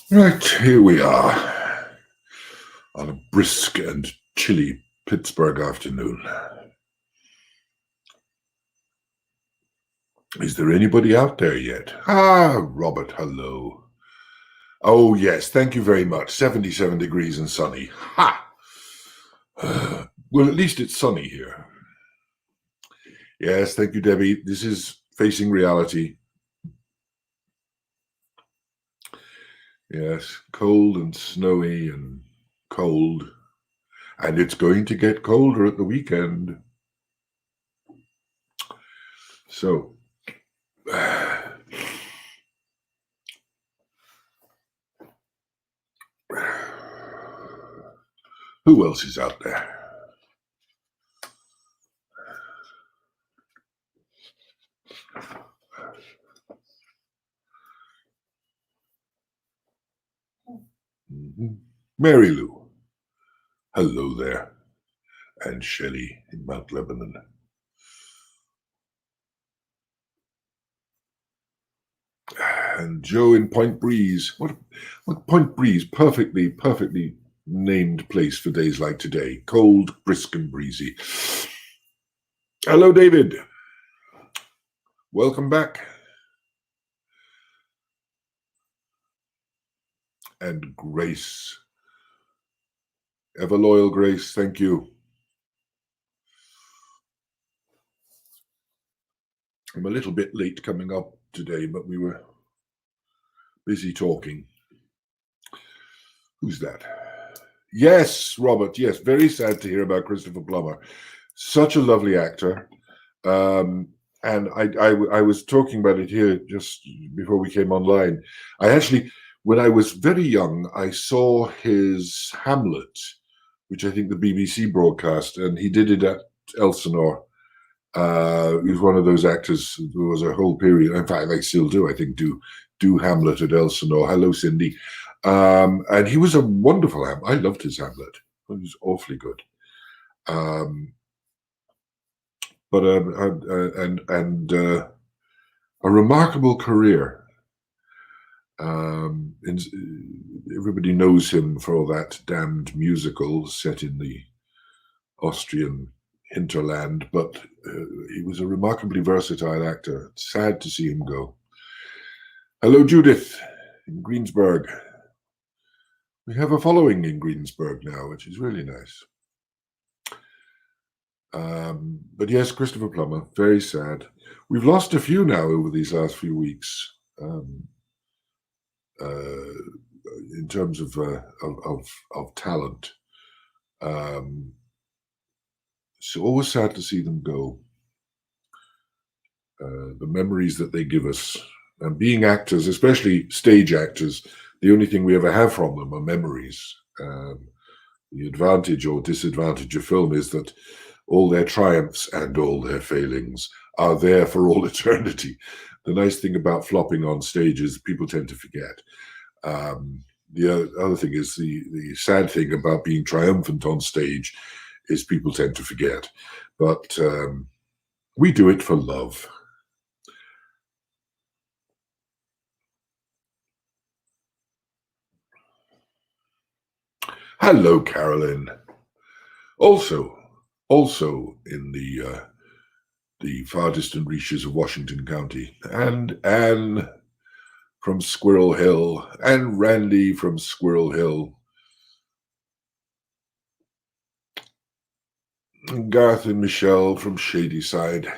Right, here we are on a brisk and chilly Pittsburgh afternoon. Is there anybody out there yet? Ah, Robert, hello. Oh, yes, thank you very much. 77 degrees and sunny. Ha! Well, at least it's sunny here. Yes, thank you, Debbie. This is facing reality. Yes, cold and snowy and cold. And it's going to get colder at the weekend. So, who else is out there? Mary Lou. Hello there. And Shelley in Mount Lebanon. And Joe in Point Breeze. What Point Breeze? Perfectly named place for days like today. Cold, brisk, and breezy. Hello, David. Welcome back. And Grace. Ever loyal Grace, thank you. I'm a little bit late coming up today, but we were busy talking. Who's that? Yes, Robert. Yes, very sad to hear about Christopher Plummer. Such a lovely actor. And I was talking about it here just before we came online. I actually, when I was very young, I saw his Hamlet, which I think the BBC broadcast, and he did it at Elsinore. He was one of those actors. There was a whole period. In fact, they still do. I think do Hamlet at Elsinore. Hello, Cindy. And he was a wonderful Hamlet. I loved his Hamlet. It was awfully good. But a remarkable career. Everybody knows him for all that damned musical set in the Austrian hinterland, but he was a remarkably versatile actor. Sad to see him go. Hello, Judith in Greensburg. We have a following in Greensburg now, which is really nice. But yes, Christopher Plummer, very sad. We've lost a few now over these last few weeks. In terms of talent. It's always sad to see them go. The memories that they give us. And being actors, especially stage actors, the only thing we ever have from them are memories. The advantage or disadvantage of film is that all their triumphs and all their failings are there for all eternity. The nice thing about flopping on stage is people tend to forget. The other thing is the sad thing about being triumphant on stage is people tend to forget. But we do it for love. Hello, Carolyn. Also in the far distant reaches of Washington County, and Anne from Squirrel Hill, and Randy from Squirrel Hill, and Garth and Michelle from Shadyside.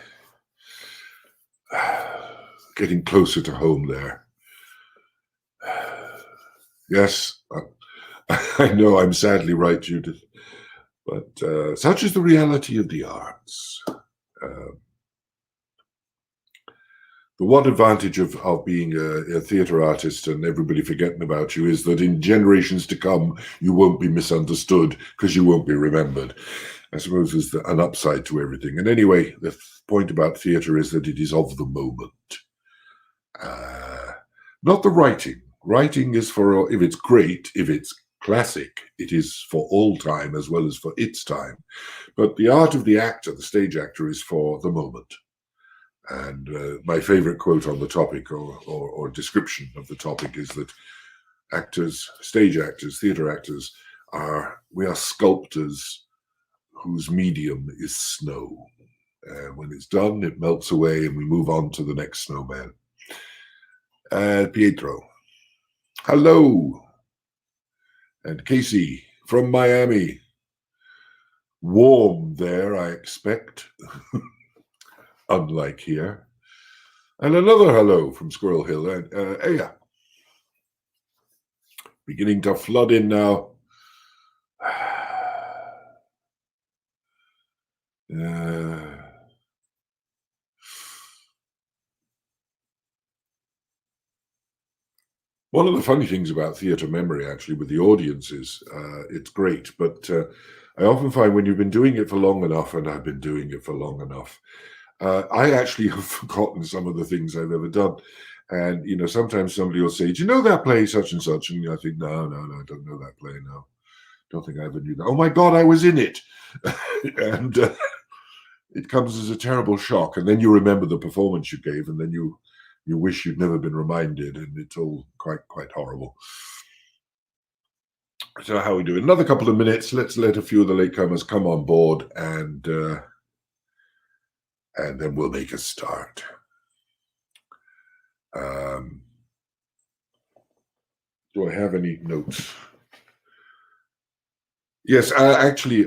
Getting closer to home there. Yes, I know I'm sadly right, Judith, but such is the reality of the arts. The one advantage of being a theatre artist and everybody forgetting about you is that in generations to come, you won't be misunderstood because you won't be remembered. I suppose there's an upside to everything. And anyway, the point about theatre is that it is of the moment. Not the writing. Writing is for, if it's great, if it's classic, it is for all time as well as for its time. But the art of the actor, the stage actor, is for the moment. And my favorite quote on the topic or description of the topic is that actors, stage actors, theatre actors, we are sculptors whose medium is snow. And when it's done, it melts away and we move on to the next snowman. Pietro, hello. And Casey from Miami. Warm there, I expect, unlike here. And another hello from Squirrel Hill. And Aya, beginning to flood in now. One of the funny things about theatre memory, actually, with the audience is it's great, but I often find when you've been doing it for long enough, and I've been doing it for long enough, I actually have forgotten some of the things I've ever done. And, you know, sometimes somebody will say, do you know that play such and such? And I think, no, I don't know that play, no. Don't think I ever knew that. Oh my God, I was in it. And it comes as a terrible shock. And then you remember the performance you gave, and then you wish you'd never been reminded, and it's all quite horrible. So how are we doing? Another couple of minutes. Let's let a few of the latecomers come on board, and then we'll make a start. Do I have any notes? Yes, actually,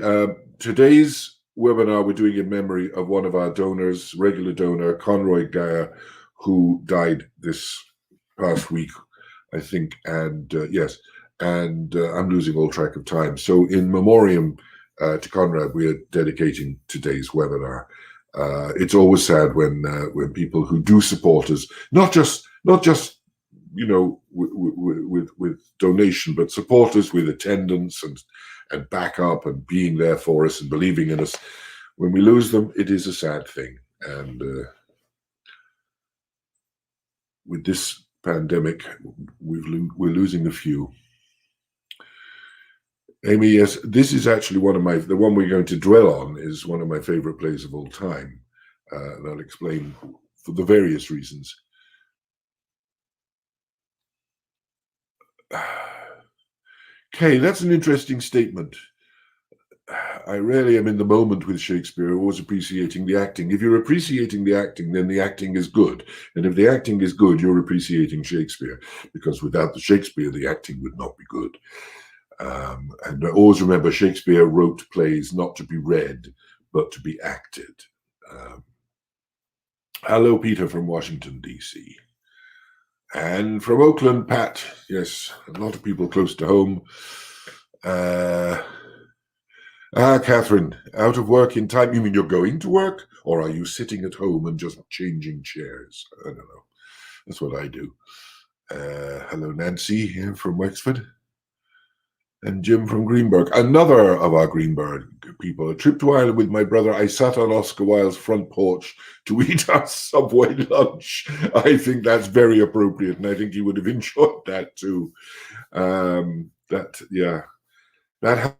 today's webinar we're doing in memory of one of our donors, regular donor, Conroy Guya, who died this past week, I think. And yes, and I'm losing all track of time. So in memoriam to Conrad, we are dedicating today's webinar. It's always sad when people who do support us, not just you know with donation, but support us with attendance and backup and being there for us and believing in us. When we lose them, it is a sad thing. And with this pandemic, we're losing a few. Amy, yes, this is actually the one we're going to dwell on is one of my favorite plays of all time. And I'll explain for the various reasons. Okay, that's an interesting statement. I rarely am in the moment with Shakespeare, always appreciating the acting. If you're appreciating the acting, then the acting is good. And if the acting is good, you're appreciating Shakespeare, because without the Shakespeare, the acting would not be good. And I always remember Shakespeare wrote plays not to be read, but to be acted. Hello, Peter from Washington, D.C. And from Oakland, Pat. Yes, a lot of people close to home. Catherine, out of work in time. You mean you're going to work? Or are you sitting at home and just changing chairs? I don't know. That's what I do. Hello, Nancy here from Wexford. And Jim from Greenberg. Another of our Greenberg people. A trip to Ireland with my brother. I sat on Oscar Wilde's front porch to eat our Subway lunch. I think that's very appropriate, and I think he would have enjoyed that too. That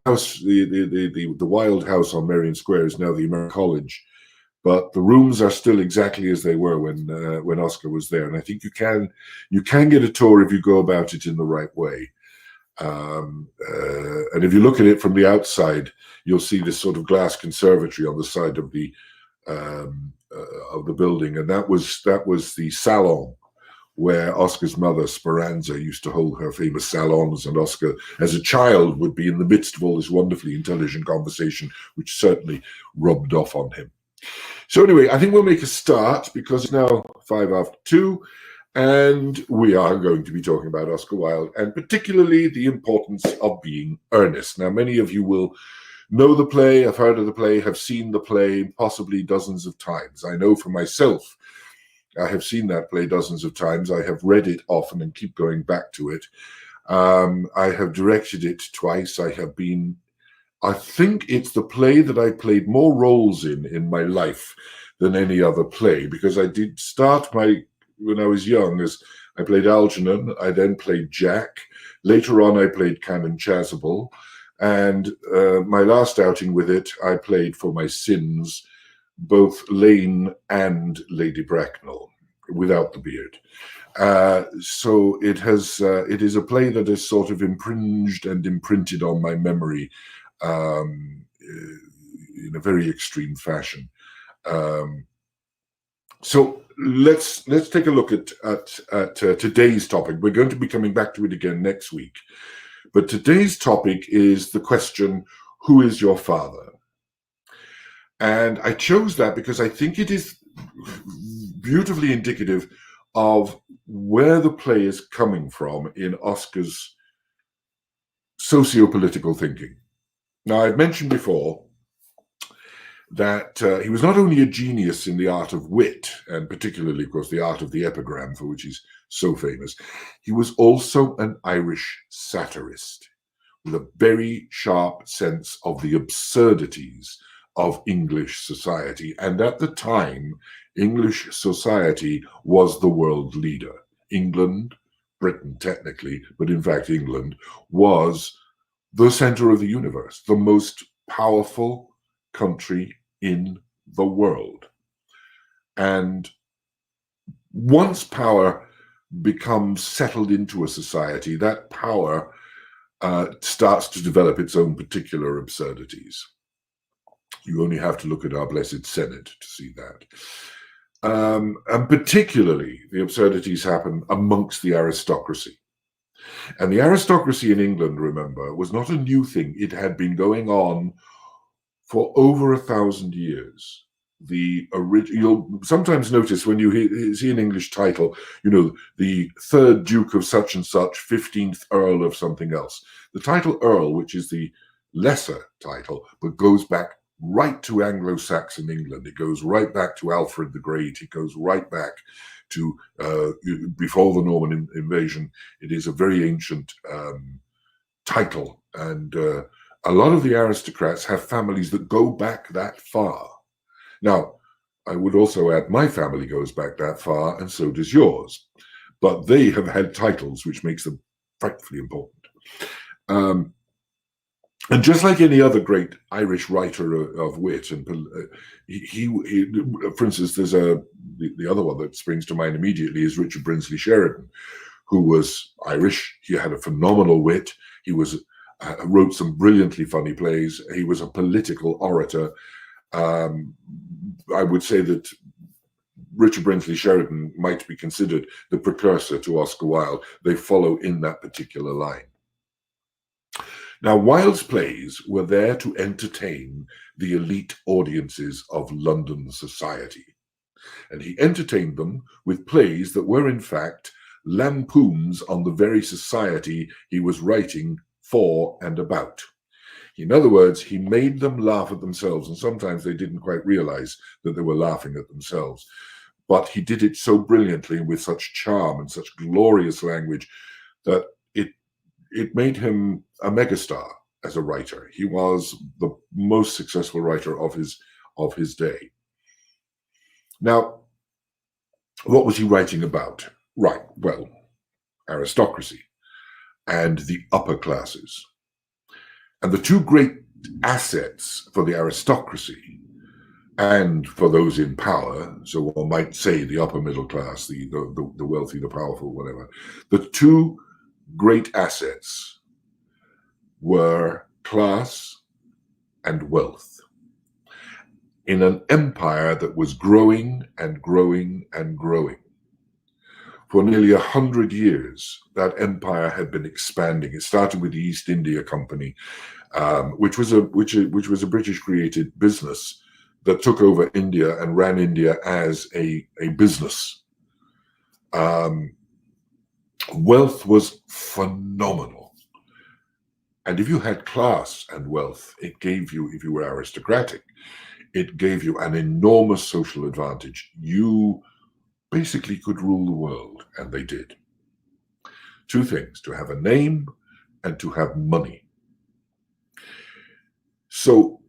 house, the Wilde house on Merrion Square, is now the American College, but the rooms are still exactly as they were when Oscar was there. And I think you can get a tour if you go about it in the right way. And if you look at it from the outside, you'll see this sort of glass conservatory on the side of the building, and that was the salon where Oscar's mother, Speranza, used to hold her famous salons, and Oscar, as a child, would be in the midst of all this wonderfully intelligent conversation, which certainly rubbed off on him. So anyway, I think we'll make a start, because it's now 2:05, and we are going to be talking about Oscar Wilde, and particularly the importance of being earnest. Now, many of you will know the play, have heard of the play, have seen the play possibly dozens of times. I know for myself, I have seen that play dozens of times. I have read it often and keep going back to it. I have directed it twice. I think it's the play that I played more roles in my life than any other play, because I did start when I was young, as I played Algernon. I then played Jack. Later on, I played Canon Chasuble. And my last outing with it, I played for my sins both Lane and Lady Bracknell, without the beard. So it is a play that is sort of impringed and imprinted on my memory in a very extreme fashion. So let's take a look at today's topic. We're going to be coming back to it again next week, but today's topic is the question, who is your father? And I chose that because I think it is beautifully indicative of where the play is coming from in Oscar's socio-political thinking. Now, I've mentioned before that he was not only a genius in the art of wit, and particularly, of course, the art of the epigram, for which he's so famous, he was also an Irish satirist with a very sharp sense of the absurdities of English society. And at the time, English society was the world leader. England, Britain technically, but in fact England, was the center of the universe, the most powerful country in the world. And once power becomes settled into a society, that power starts to develop its own particular absurdities. You only have to look at our blessed Senate to see that. And particularly, the absurdities happen amongst the aristocracy. And the aristocracy in England, remember, was not a new thing. It had been going on for over 1,000 years. You'll sometimes notice when you see an English title, the 3rd Duke of such and such, 15th Earl of something else. The title Earl, which is the lesser title, but goes back right to Anglo-Saxon England. It goes right back to Alfred the Great. It goes right back to before the Norman invasion. It is a very ancient title, and a lot of the aristocrats have families that go back that far. Now, I would also add my family goes back that far, and so does yours. But they have had titles, which makes them frightfully important. And just like any other great Irish writer of wit, and he for instance, there's the other one that springs to mind immediately is Richard Brinsley Sheridan, who was Irish. He had a phenomenal wit. He wrote some brilliantly funny plays. He was a political orator. I would say that Richard Brinsley Sheridan might be considered the precursor to Oscar Wilde. They follow in that particular line. Now, Wilde's plays were there to entertain the elite audiences of London society. And he entertained them with plays that were, in fact, lampoons on the very society he was writing for and about. In other words, he made them laugh at themselves, and sometimes they didn't quite realize that they were laughing at themselves. But he did it so brilliantly with such charm and such glorious language that it made him a megastar as a writer. He was the most successful writer of his day. Now, what was he writing about? Right, well, aristocracy and the upper classes. And the two great assets for the aristocracy and for those in power, so one might say the upper middle class, the wealthy, the powerful, whatever, the two great assets were class and wealth. In an empire that was growing and growing and growing. For nearly 100 years, that empire had been expanding. It started with the East India Company, which was a British-created business that took over India and ran India as a business. Wealth was phenomenal. And if you had class and wealth, it gave you, if you were aristocratic, it gave you an enormous social advantage. You basically could rule the world, and they did. Two things, to have a name and to have money. So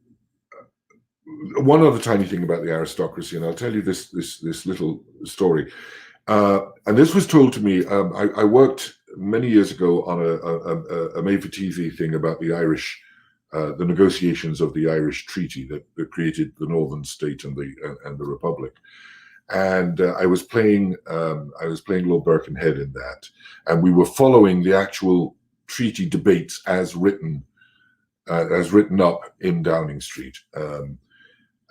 one other tiny thing about the aristocracy, and I'll tell you this little story. And this was told to me, I worked many years ago on a made-for-TV thing about the Irish, the negotiations of the Irish Treaty that created the Northern State and the Republic. and I was playing Lord Birkenhead in that, and we were following the actual treaty debates as written up in Downing Street.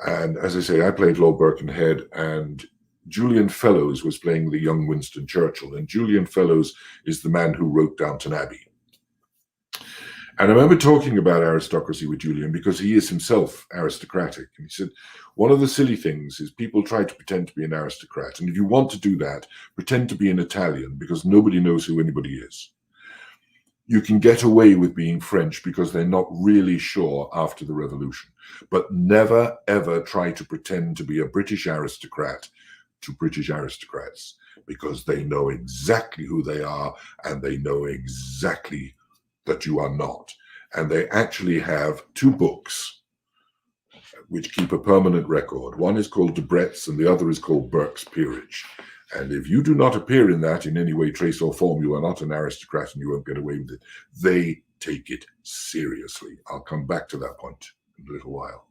And as I say, I played Lord Birkenhead, and Julian Fellowes was playing the young Winston Churchill. And Julian Fellowes is the man who wrote Downton Abbey. And I remember talking about aristocracy with Julian because he is himself aristocratic. And he said, one of the silly things is people try to pretend to be an aristocrat. And if you want to do that, pretend to be an Italian because nobody knows who anybody is. You can get away with being French because they're not really sure after the revolution. But never, ever try to pretend to be a British aristocrat to British aristocrats, because they know exactly who they are and they know exactly that you are not. And they actually have two books which keep a permanent record. One is called Debrett's and the other is called Burke's Peerage. And if you do not appear in that in any way, trace, or form, you are not an aristocrat and you won't get away with it. They take it seriously. I'll come back to that point in a little while.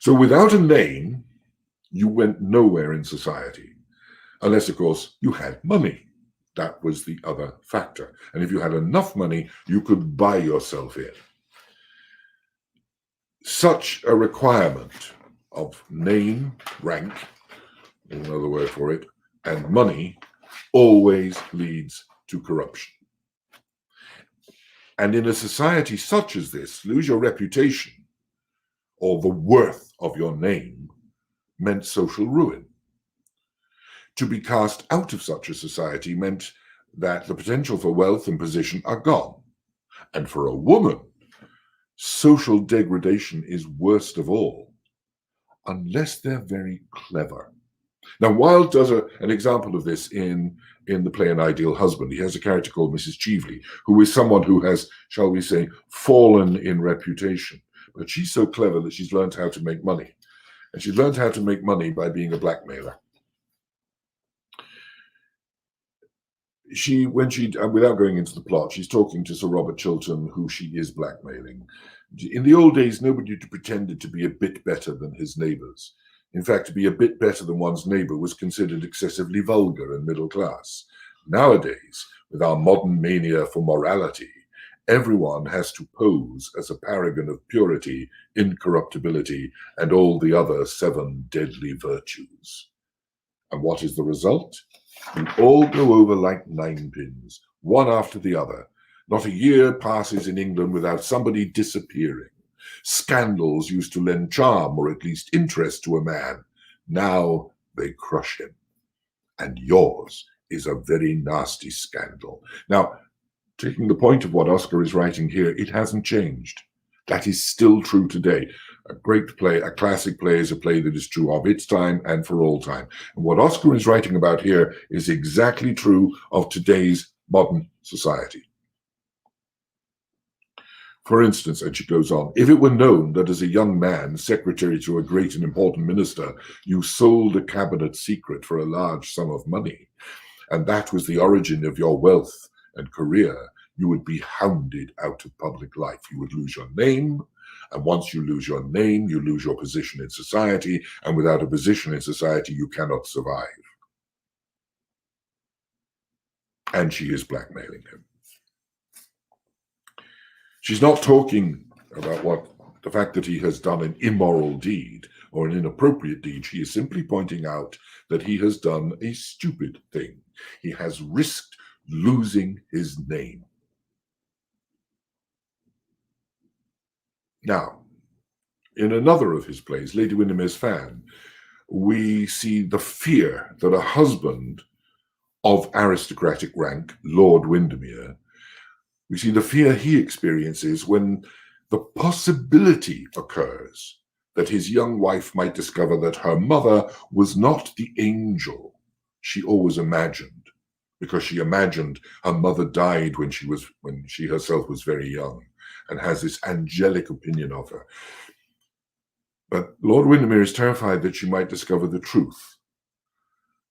So without a name, you went nowhere in society, unless, of course, you had money. That was the other factor. And if you had enough money, you could buy yourself in. Such a requirement of name, rank, another word for it, and money always leads to corruption. And in a society such as this, lose your reputation or the worth of your name meant social ruin. To be cast out of such a society meant that the potential for wealth and position are gone. And for a woman, social degradation is worst of all, unless they're very clever. Now, Wilde does an example of this in the play An Ideal Husband. He has a character called Mrs. Cheveley, who is someone who has, shall we say, fallen in reputation. But she's so clever that she's learned how to make money. And she's learned how to make money by being a blackmailer. Without going into the plot, she's talking to Sir Robert Chiltern, who she is blackmailing. In the old days, nobody pretended to be a bit better than his neighbors. In fact, to be a bit better than one's neighbor was considered excessively vulgar and middle class. Nowadays, with our modern mania for morality, everyone has to pose as a paragon of purity, incorruptibility, and all the other 7 deadly virtues. And what is the result? We all go over like 9-pins, one after the other. Not a year passes in England without somebody disappearing. Scandals used to lend charm or at least interest to a man. Now they crush him. And yours is a very nasty scandal. Now, taking the point of what Oscar is writing here, it hasn't changed. That is still true today. A great play, a classic play, is a play that is true of its time and for all time. And what Oscar is writing about here is exactly true of today's modern society. For instance, and she goes on, if it were known that as a young man, secretary to a great and important minister, you sold a cabinet secret for a large sum of money, and that was the origin of your wealth and career, you would be hounded out of public life. You would lose your name, and once you lose your name, you lose your position in society, and without a position in society, you cannot survive. And she is blackmailing him. She's not talking about the fact that he has done an immoral deed or an inappropriate deed. She is simply pointing out that he has done a stupid thing. He has risked losing his name. Now, in another of his plays, Lady Windermere's Fan, we see the fear that a husband of aristocratic rank, Lord Windermere, we see the fear he experiences when the possibility occurs that his young wife might discover that her mother was not the angel she always imagined, because she imagined her mother died when she herself was very young, and has this angelic opinion of her. But Lord Windermere is terrified that she might discover the truth,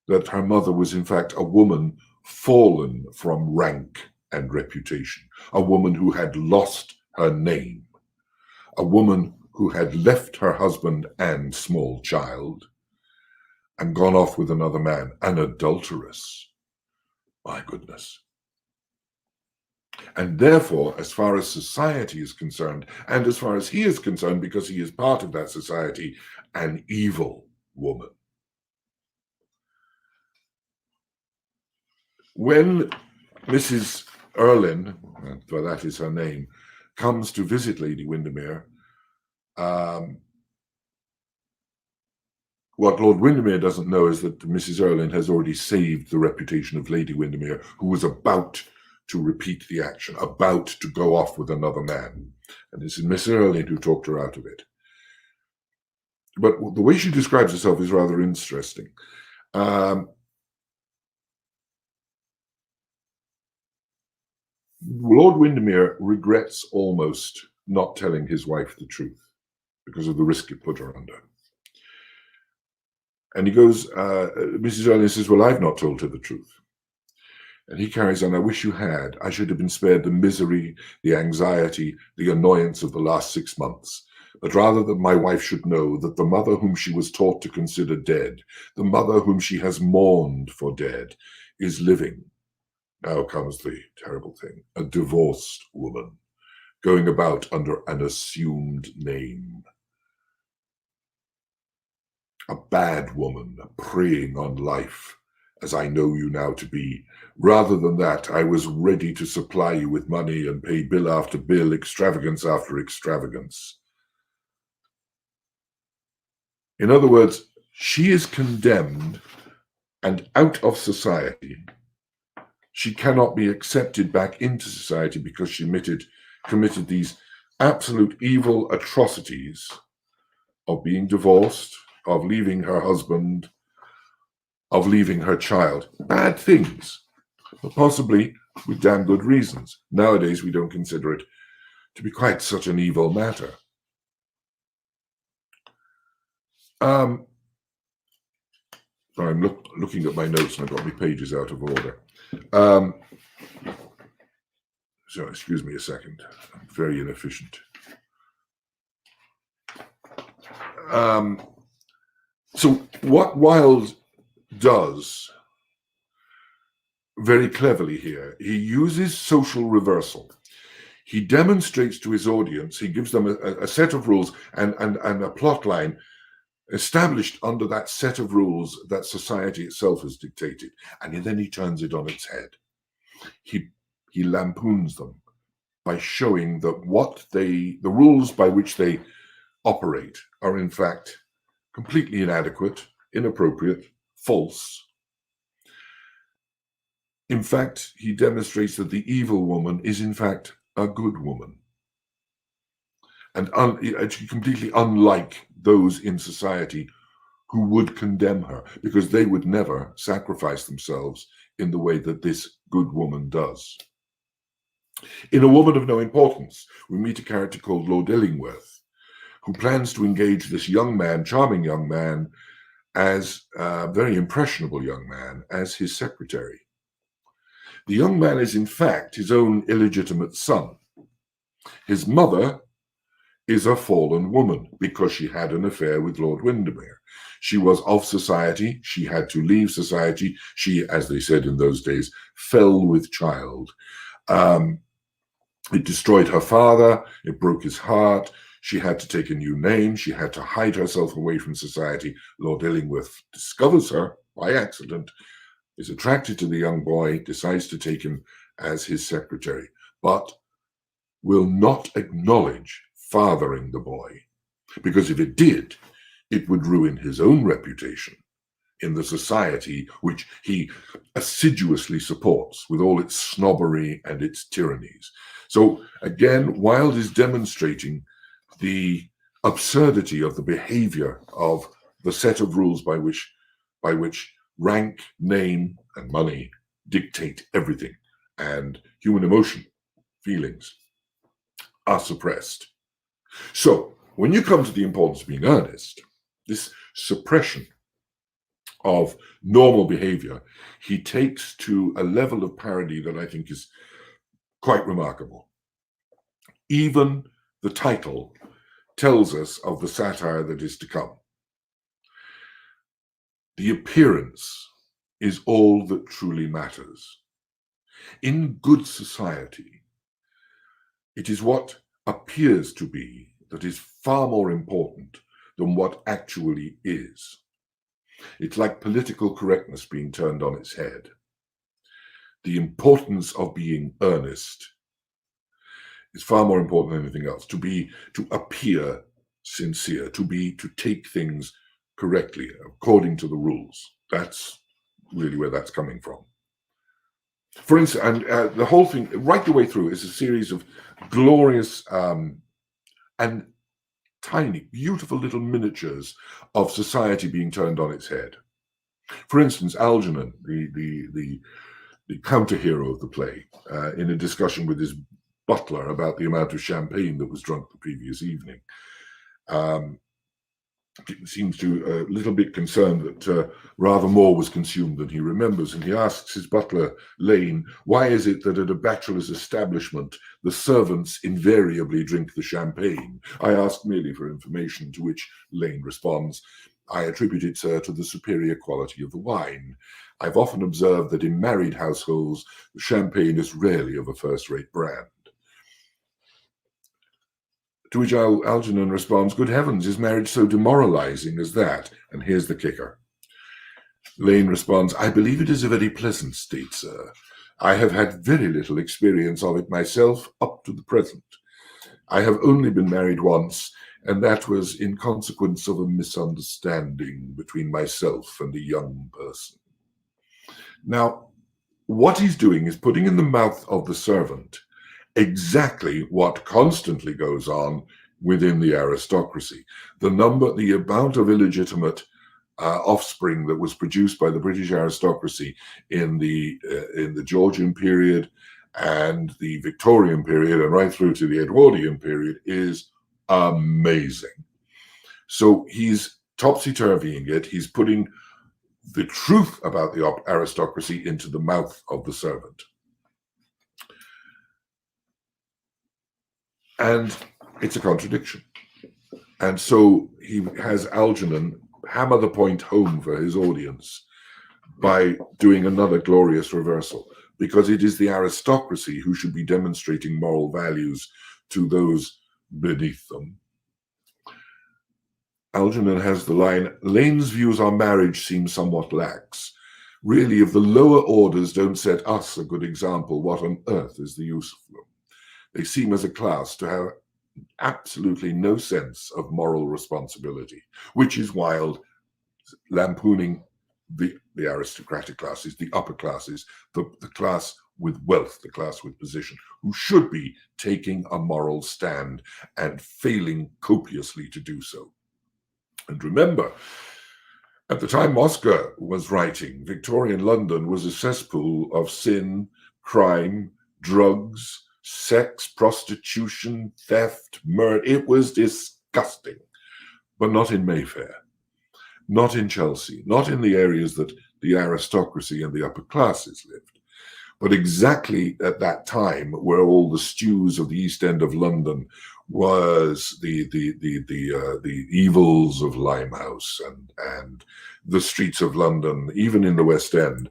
that her mother was in fact a woman fallen from rank and reputation, a woman who had lost her name, a woman who had left her husband and small child, and gone off with another man, an adulteress. My goodness. And therefore, as far as society is concerned, and as far as he is concerned, because he is part of that society, an evil woman. When Mrs. Erlyn, for that is her name, comes to visit Lady Windermere, what Lord Windermere doesn't know is that Mrs. Erlyn has already saved the reputation of Lady Windermere, who was about to repeat the action, about to go off with another man. And this is Miss Erlyn who talked her out of it. But the way she describes herself is rather interesting. Lord Windermere regrets almost not telling his wife the truth because of the risk it put her under. And he goes, Mrs. Erlyn says, well, I've not told her the truth. And he carries on, I wish you had. I should have been spared the misery, the anxiety, the annoyance of the last 6 months. But rather that my wife should know that the mother whom she was taught to consider dead, the mother whom she has mourned for dead, is living. Now comes the terrible thing, a divorced woman, going about under an assumed name. A bad woman preying on life, as I know you now to be. Rather than that, I was ready to supply you with money and pay bill after bill, extravagance after extravagance. In other words, she is condemned and out of society. She cannot be accepted back into society because she committed these absolute evil atrocities of being divorced, of leaving her husband, of leaving her child. Bad things, but possibly with damn good reasons. Nowadays, we don't consider it to be quite such an evil matter. So I'm looking at my notes and I've got my pages out of order. So excuse me a second. I'm very inefficient. So what Wilde does very cleverly here, he uses social reversal. He demonstrates to his audience, he gives them a set of rules and a plot line established under that set of rules that society itself has dictated, and then he turns it on its head. He lampoons them by showing that the rules by which they operate are in fact completely inadequate, inappropriate, false. In fact, he demonstrates that the evil woman is in fact a good woman, and completely unlike those in society who would condemn her, because they would never sacrifice themselves in the way that this good woman does. In A Woman of No Importance, we meet a character called Lord Illingworth, who plans to engage this young man, charming young man, as a very impressionable young man, as his secretary. The young man is in fact his own illegitimate son. His mother is a fallen woman because she had an affair with Lord Windermere. She was of society. She had to leave society. She, as they said in those days, fell with child. It destroyed her father. It broke his heart. She had to take a new name. She had to hide herself away from society. Lord Illingworth discovers her by accident, is attracted to the young boy, decides to take him as his secretary, but will not acknowledge fathering the boy, because if it did, it would ruin his own reputation in the society which he assiduously supports with all its snobbery and its tyrannies. So again, Wilde is demonstrating the absurdity of the behavior of the set of rules by which rank, name, and money dictate everything, and human emotion, feelings, are suppressed. So when you come to the importance of being earnest, this suppression of normal behavior, he takes to a level of parody that I think is quite remarkable. Even the title tells us of the satire that is to come. The appearance is all that truly matters. In good society, it is what appears to be that is far more important than what actually is. It's like political correctness being turned on its head. The importance of being earnest is far more important than anything else. To appear sincere, to take things correctly, according to the rules. That's really where that's coming from. For instance, and the whole thing, right the way through, is a series of glorious and tiny, beautiful little miniatures of society being turned on its head. For instance, Algernon, the counter-hero of the play, in a discussion with his butler about the amount of champagne that was drunk the previous evening, seems to a little bit concerned that rather more was consumed than he remembers, and he asks his butler, Lane, why is it that at a bachelor's establishment the servants invariably drink the champagne? I ask merely for information, to which Lane responds, I attribute it, sir, to the superior quality of the wine. I've often observed that in married households, the champagne is rarely of a first-rate brand. To which Algernon responds, good heavens, is marriage so demoralizing as that? And here's the kicker. Lane responds, I believe it is a very pleasant state, sir. I have had very little experience of it myself up to the present. I have only been married once, and that was in consequence of a misunderstanding between myself and a young person. Now, what he's doing is putting in the mouth of the servant exactly what constantly goes on within the aristocracy. The amount of illegitimate offspring that was produced by the British aristocracy in the Georgian period and the Victorian period and right through to the Edwardian period is amazing. So he's topsy-turvying it. He's putting the truth about the aristocracy into the mouth of the servant. And it's a contradiction. And so he has Algernon hammer the point home for his audience by doing another glorious reversal, because it is the aristocracy who should be demonstrating moral values to those beneath them. Algernon has the line, Lane's views on marriage seem somewhat lax. Really, if the lower orders don't set us a good example, what on earth is the use of them? They seem as a class to have absolutely no sense of moral responsibility, which is Wilde lampooning the aristocratic classes, the upper classes, the class with wealth, the class with position, who should be taking a moral stand and failing copiously to do so. And remember, at the time Oscar was writing, Victorian London was a cesspool of sin, crime, drugs, sex, prostitution, theft, murder. It was disgusting, but not in Mayfair, not in Chelsea, not in the areas that the aristocracy and the upper classes lived, but exactly at that time where all the stews of the East End of London was the evils of Limehouse and the streets of London, even in the West End,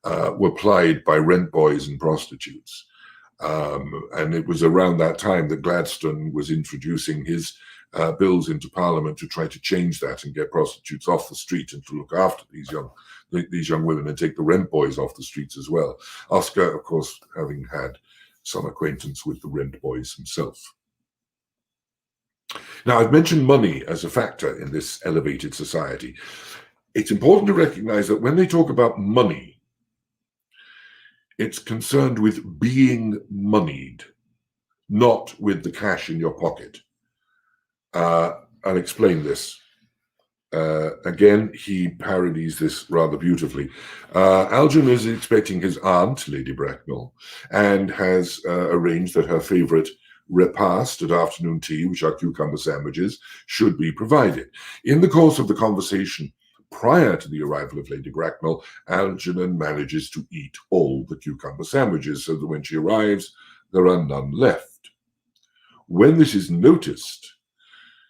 were plied by rent boys and prostitutes. And it was around that time that Gladstone was introducing his bills into Parliament to try to change that and get prostitutes off the street and to look after these young women and take the rent boys off the streets as well. Oscar, of course, having had some acquaintance with the rent boys himself. Now, I've mentioned money as a factor in this elevated society. It's important to recognize that when they talk about money, it's concerned with being moneyed, not with the cash in your pocket. I'll explain this. Again, he parodies this rather beautifully. Algernon is expecting his aunt, Lady Bracknell, and has arranged that her favorite repast at afternoon tea, which are cucumber sandwiches, should be provided. In the course of the conversation prior to the arrival of Lady Bracknell, Algernon manages to eat all the cucumber sandwiches so that when she arrives, there are none left. When this is noticed,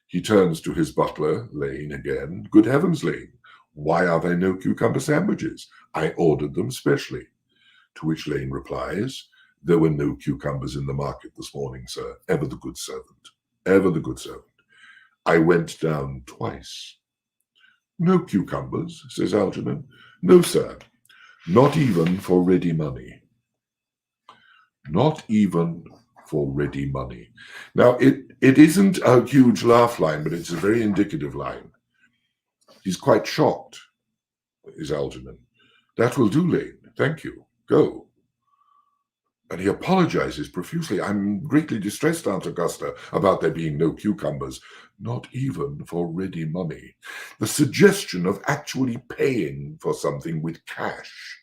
he turns to his butler, Lane, again. Good heavens, Lane, Why are there no cucumber sandwiches? I ordered them specially. To which Lane replies, there were no cucumbers in the market this morning, sir. Ever the good servant. Ever the good servant. I went down twice. No cucumbers, says Algernon. No, sir. Not even for ready money. Not even for ready money. Now, it isn't a huge laugh line, but it's a very indicative line. He's quite shocked, is Algernon. That will do, Lane. Thank you. Go. And he apologizes profusely. I'm greatly distressed, Aunt Augusta, about there being no cucumbers, not even for ready money. The suggestion of actually paying for something with cash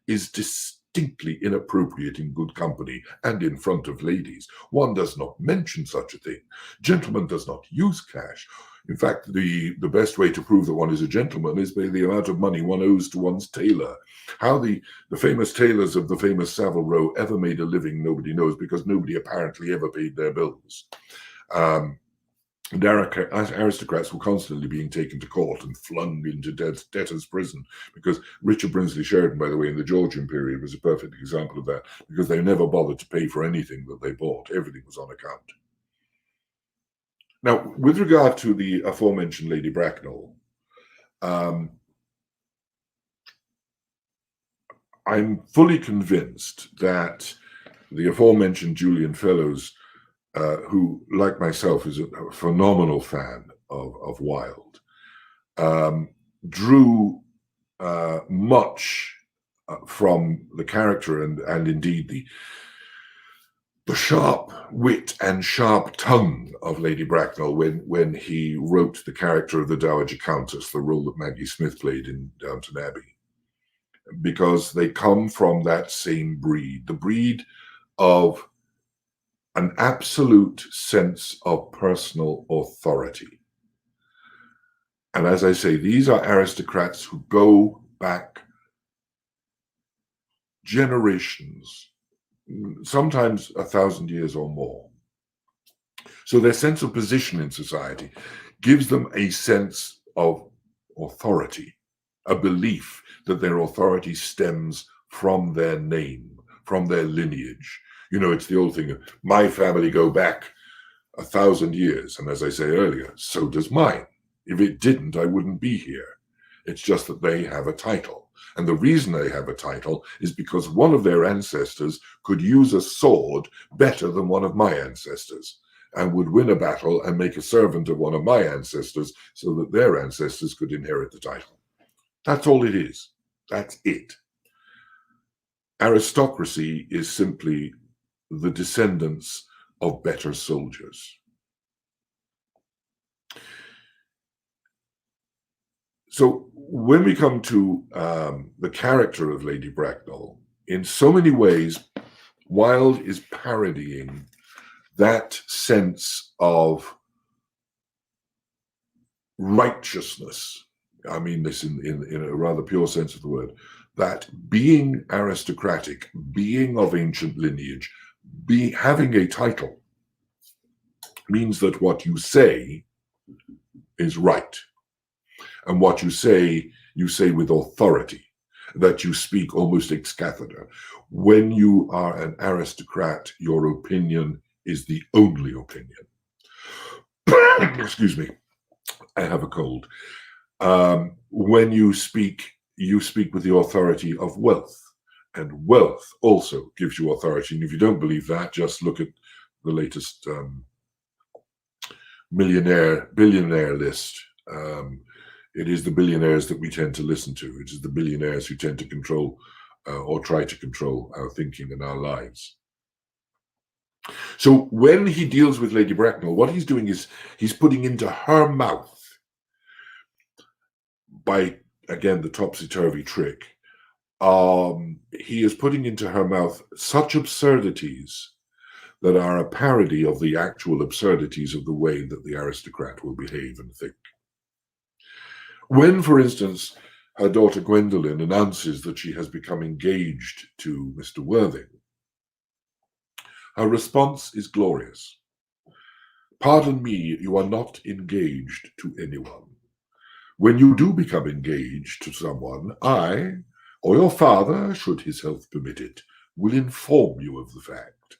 is distinctly inappropriate in good company and in front of ladies. One does not mention such a thing. Gentleman does not use cash. In fact, the best way to prove that one is a gentleman is by the amount of money one owes to one's tailor. How the famous tailors of the famous Savile Row ever made a living, nobody knows, because nobody apparently ever paid their bills. And aristocrats were constantly being taken to court and flung into debtor's prison, because Richard Brinsley Sheridan, by the way, in the Georgian period was a perfect example of that, because they never bothered to pay for anything that they bought. Everything was on account. Now, with regard to the aforementioned Lady Bracknell, I'm fully convinced that the aforementioned Julian Fellows, who, like myself, is a phenomenal fan of Wilde, drew much from the character and indeed the sharp wit and sharp tongue of Lady Bracknell when he wrote the character of the Dowager Countess, the role that Maggie Smith played in Downton Abbey, because they come from that same breed, the breed of an absolute sense of personal authority. And as I say, these are aristocrats who go back generations, sometimes 1,000 years or more. So their sense of position in society gives them a sense of authority, a belief that their authority stems from their name, from their lineage. You know, it's the old thing, my family go back 1,000 years. And as I say earlier, so does mine. If it didn't, I wouldn't be here. It's just that they have a title. And the reason they have a title is because one of their ancestors could use a sword better than one of my ancestors, and would win a battle and make a servant of one of my ancestors so that their ancestors could inherit the title. That's all it is. That's it. Aristocracy is simply the descendants of better soldiers. So when we come to the character of Lady Bracknell, in so many ways, Wilde is parodying that sense of righteousness. I mean this in a rather pure sense of the word, that being aristocratic, being of ancient lineage, having a title, means that what you say is right. And what you say with authority, that you speak almost ex cathedra. When you are an aristocrat, your opinion is the only opinion. Excuse me, I have a cold. When you speak with the authority of wealth, and wealth also gives you authority. And if you don't believe that, just look at the latest billionaire list. It is the billionaires that we tend to listen to. It is the billionaires who tend to control or try to control our thinking and our lives. So when he deals with Lady Bracknell, what he's doing is he's putting into her mouth, by, again, the topsy-turvy trick, he is putting into her mouth such absurdities that are a parody of the actual absurdities of the way that the aristocrat will behave and think. When, for instance, her daughter Gwendolen announces that she has become engaged to Mr. Worthing, her response is glorious. Pardon me, you are not engaged to anyone. When you do become engaged to someone, I, or your father, should his health permit it, will inform you of the fact.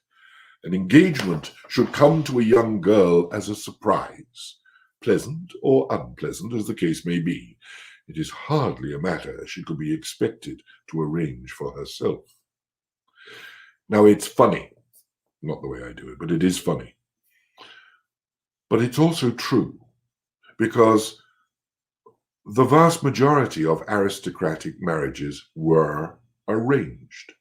An engagement should come to a young girl as a surprise, pleasant or unpleasant as the case may be. It is hardly a matter she could be expected to arrange for herself. Now, it's funny, not the way I do it, but it is funny. But it's also true, because the vast majority of aristocratic marriages were arranged.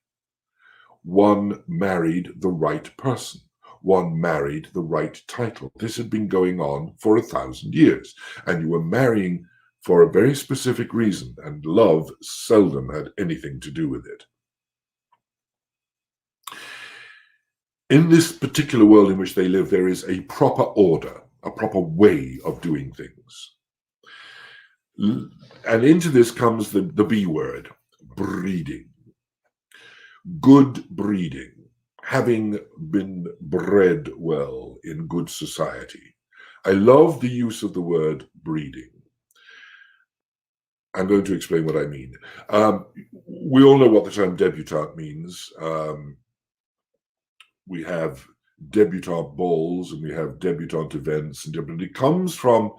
One married the right person. One married the right title. This had been going on for 1,000 years, and you were marrying for a very specific reason, and love seldom had anything to do with it. In this particular world in which they live, there is a proper order, a proper way of doing things. And into this comes the B word, breeding. Good breeding, having been bred well in good society. I love the use of the word breeding. I'm going to explain what I mean. We all know what the term debutante means. We have debutante balls and we have debutante events, and it comes from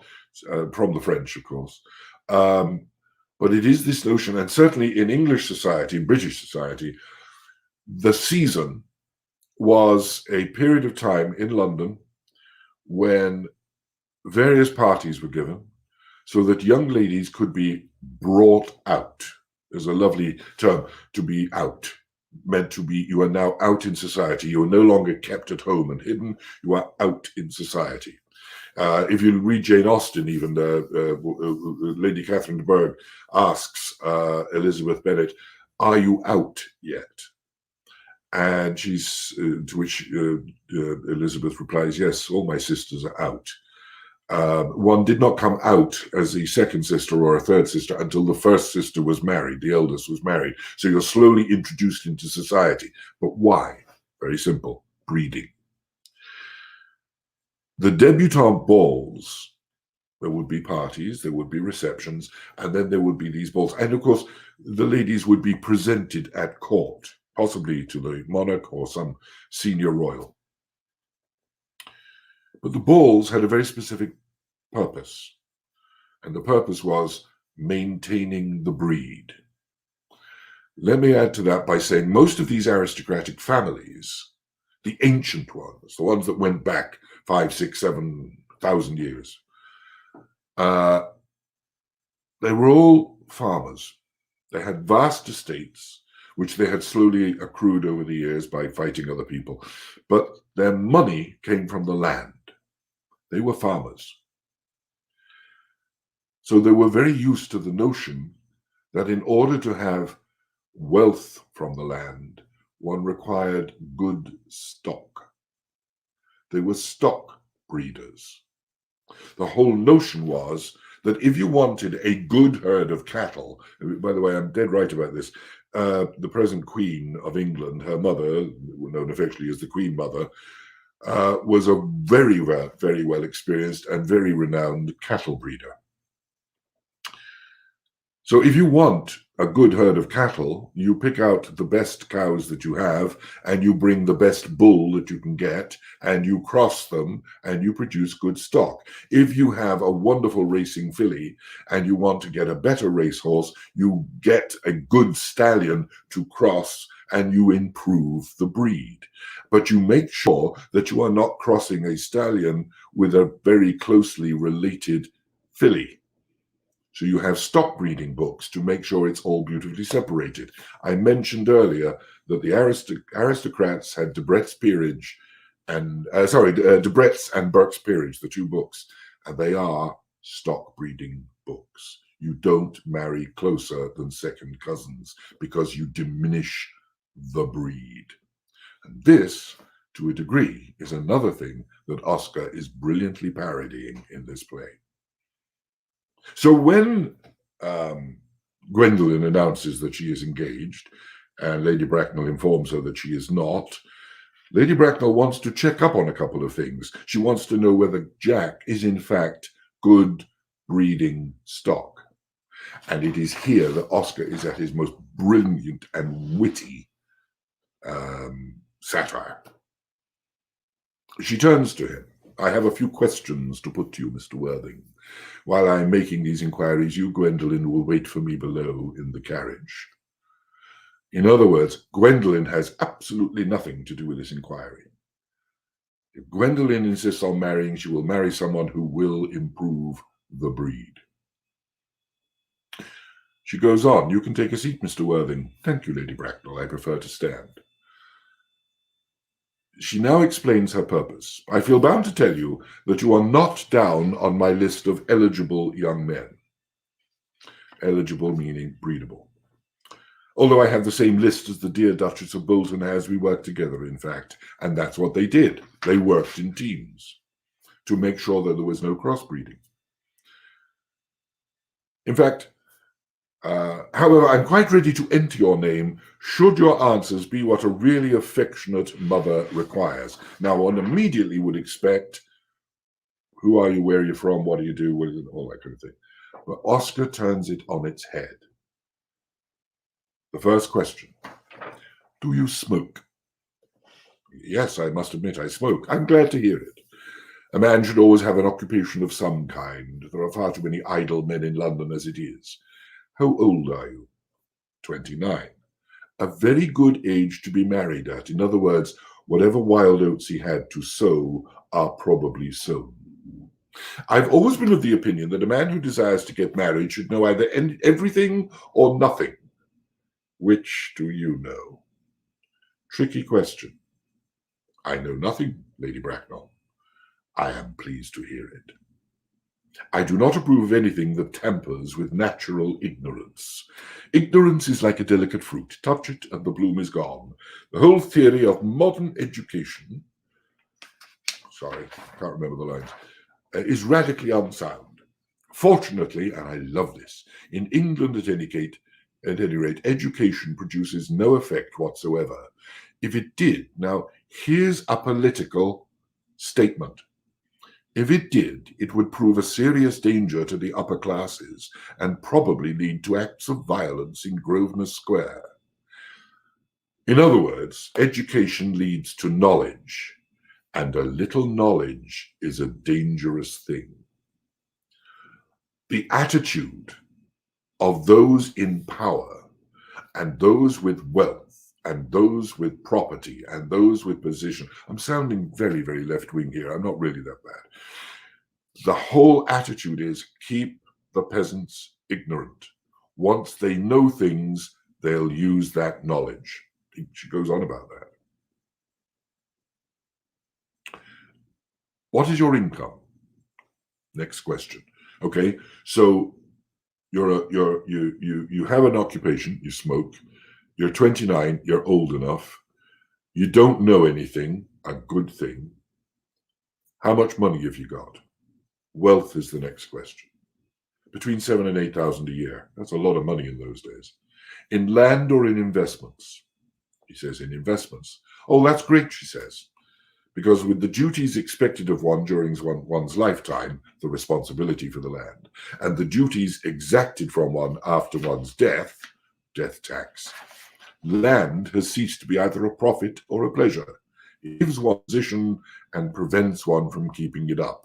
the French, of course. But it is this notion, and certainly in English society, British society, the season was a period of time in London when various parties were given so that young ladies could be brought out. There's a lovely term, to be out, meant to be, you are now out in society. You are no longer kept at home and hidden. You are out in society. If you read Jane Austen, even Lady Catherine de Bourgh asks Elizabeth Bennet, "Are you out yet?" And she's to which Elizabeth replies, "Yes, all my sisters are out." One did not come out as a second sister or a third sister until the first sister was married, the eldest was married. So you're slowly introduced into society. But why? Very simple, breeding. The debutante balls, there would be parties, there would be receptions, and then there would be these balls. And of course, the ladies would be presented at court, possibly to the monarch or some senior royal. But the balls had a very specific purpose, and the purpose was maintaining the breed. Let me add to that by saying most of these aristocratic families, the ancient ones, the ones that went back 5, 6, 7,000 years, they were all farmers. They had vast estates, which they had slowly accrued over the years by fighting other people. But their money came from the land. They were farmers. So they were very used to the notion that in order to have wealth from the land, one required good stock. They were stock breeders. The whole notion was that if you wanted a good herd of cattle, by the way, I'm dead right about this, the present Queen of England, her mother, known affectionately as the Queen Mother, was a very well experienced and very renowned cattle breeder. So if you want a good herd of cattle, you pick out the best cows that you have, and you bring the best bull that you can get, and you cross them, and you produce good stock. If you have a wonderful racing filly, and you want to get a better racehorse, you get a good stallion to cross, and you improve the breed. But you make sure that you are not crossing a stallion with a very closely related filly. So you have stock breeding books to make sure it's all beautifully separated. I mentioned earlier that the aristocrats had Debrett's Peerage and Debrett's and Burke's Peerage, the two books, and they are stock breeding books. You don't marry closer than second cousins because you diminish the breed. And this, to a degree, is another thing that Oscar is brilliantly parodying in this play. So when Gwendolen announces that she is engaged and Lady Bracknell informs her that she is not, Lady Bracknell wants to check up on a couple of things. She wants to know whether Jack is in fact good, breeding stock. And it is here that Oscar is at his most brilliant and witty satire. She turns to him. I have a few questions to put to you, Mr. Worthing. While I am making these inquiries, you, Gwendolen, will wait for me below in the carriage. In other words, Gwendolen has absolutely nothing to do with this inquiry. If Gwendolen insists on marrying, she will marry someone who will improve the breed. She goes on, you can take a seat, Mr. Worthing. Thank you, Lady Bracknell. I prefer to stand. She now explains her purpose. I feel bound to tell you that you are not down on my list of eligible young men. Eligible meaning breedable. Although I have the same list as the dear Duchess of Bolton has, we worked together, in fact. And that's what they did. They worked in teams to make sure that there was no crossbreeding. In fact, however, I'm quite ready to enter your name should your answers be what a really affectionate mother requires. Now, one immediately would expect, who are you, where are you from, what do you do, all that kind of thing. But Oscar turns it on its head. The first question, do you smoke? Yes, I must admit I smoke. I'm glad to hear it. A man should always have an occupation of some kind. There are far too many idle men in London as it is. How old are you? 29. A very good age to be married at. In other words, whatever wild oats he had to sow are probably sown. I've always been of the opinion that a man who desires to get married should know either everything or nothing. Which do you know? Tricky question. I know nothing, Lady Bracknell. I am pleased to hear it. I do not approve of anything that tampers with natural ignorance. Ignorance is like a delicate fruit. Touch it and the bloom is gone. The whole theory of modern education, sorry, can't remember the lines, is radically unsound. Fortunately, and I love this, in England at any rate, education produces no effect whatsoever. If it did, now here's a political statement. If it did, it would prove a serious danger to the upper classes and probably lead to acts of violence in Grosvenor Square. In other words, education leads to knowledge, and a little knowledge is a dangerous thing. The attitude of those in power and those with wealth and those with property and those with position. I'm sounding very, very left-wing here. I'm not really that bad. The whole attitude is keep the peasants ignorant. Once they know things, they'll use that knowledge. She goes on about that. What is your income? Next question. Okay, so you have an occupation, you smoke, you're 29, you're old enough, you don't know anything, a good thing. How much money have you got? Wealth is the next question. Between 7,000 and 8,000 a year. That's a lot of money in those days. In land or in investments? He says, in investments. Oh, that's great, she says. Because with the duties expected of one during one's lifetime, the responsibility for the land, and the duties exacted from one after one's death tax, land has ceased to be either a profit or a pleasure. It gives one position and prevents one from keeping it up.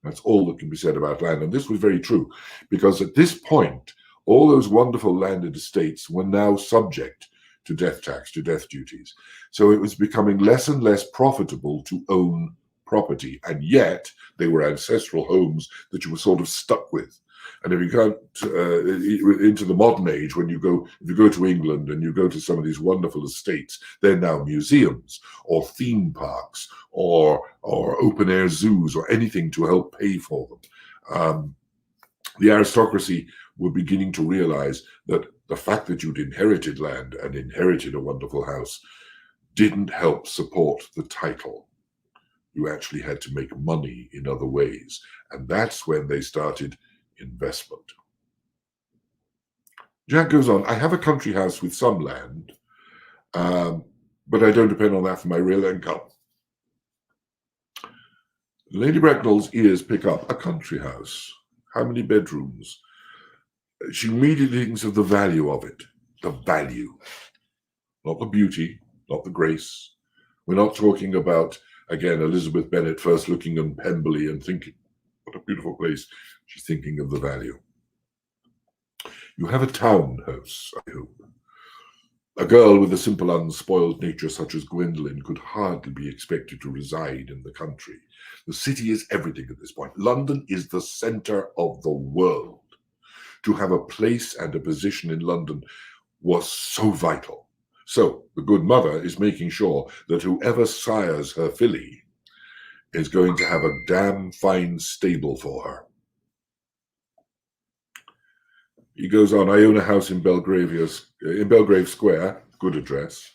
That's all that can be said about land. And this was very true, because at this point, all those wonderful landed estates were now subject to death tax, to death duties. So it was becoming less and less profitable to own property. And yet they were ancestral homes that you were sort of stuck with. And if you go into the modern age, if you go to England and you go to some of these wonderful estates, they're now museums or theme parks or open air zoos or anything to help pay for them. The aristocracy were beginning to realize that the fact that you'd inherited land and inherited a wonderful house didn't help support the title. You actually had to make money in other ways. And that's when they started investment. Jack goes on, I have a country house with some land, but I don't depend on that for my real income. Lady Bracknell's ears pick up, a country house. How many bedrooms? She immediately thinks of the value of it. The value. Not the beauty, not the grace. We're not talking about, again, Elizabeth Bennet first looking on Pemberley and thinking, what a beautiful place. She's thinking of the value. You have a townhouse, I hope. A girl with a simple, unspoiled nature such as Gwendolen could hardly be expected to reside in the country. The city is everything at this point. London is the center of the world. To have a place and a position in London was so vital. So the good mother is making sure that whoever sires her filly is going to have a damn fine stable for her. He goes on, I own a house in Belgrave Square, good address,